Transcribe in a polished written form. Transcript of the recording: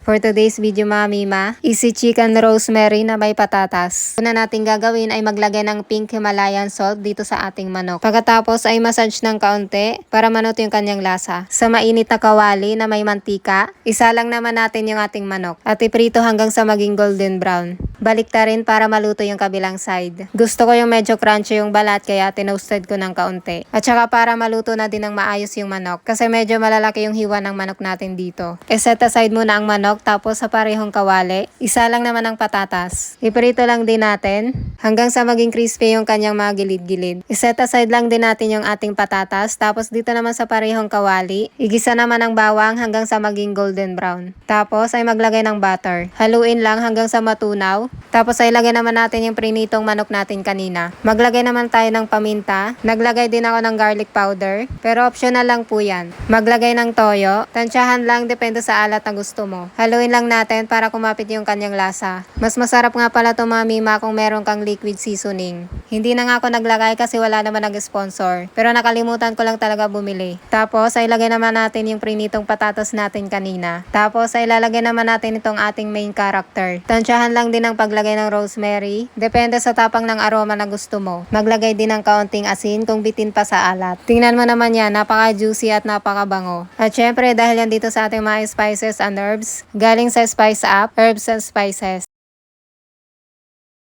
For today's video mga mima, easy chicken rosemary na may patatas. Una natin gagawin ay maglagay ng pink Himalayan salt dito sa ating manok. Pagkatapos ay massage ng kaunti para manuto yung kanyang lasa. Sa mainit na kawali na may mantika, isa lang naman natin yung ating manok at iprito hanggang sa maging golden brown. Balik ta rin para maluto yung kabilang side. Gusto ko yung medyo crunchy yung balat kaya tinoasted ko ng kaunti. At saka para maluto na din ng maayos yung manok kasi medyo malalaki yung hiwa ng manok natin dito. Set aside muna ang manok tapos sa parehong kawali, isa lang naman ang patatas. Iprito lang din natin hanggang sa maging crispy yung kanyang mga gilid-gilid. Set aside lang din natin yung ating patatas tapos dito naman sa parehong kawali, igisa naman ang bawang hanggang sa maging golden brown. Tapos ay maglagay ng butter. Haluin lang hanggang sa matunaw. Tapos ay lagay naman natin yung prinitong manok natin kanina. Maglagay naman tayo ng paminta. Naglagay din ako ng garlic powder. Pero optional lang po yan. Maglagay ng toyo. Tansyahan lang depende sa alat na gusto mo. Haluin lang natin para kumapit yung kanyang lasa. Mas masarap nga pala ito mga mima kung meron kang liquid seasoning. Hindi na nga ako naglagay kasi wala naman nag-sponsor. Pero nakalimutan ko lang talaga bumili. Tapos ay lagay naman natin yung prinitong patatas natin kanina. Tapos ay lalagay naman natin itong ating main character. Tansyahan lang din ang paglagay ng rosemary. Depende sa tapang ng aroma na gusto mo. Maglagay din ng kaunting asin kung bitin pa sa alat. Tingnan mo naman yan, napaka-juicy at napaka-bango. At syempre dahil yan dito sa ating mga spices and herbs, galing sa Spice Up, Herbs and Spices.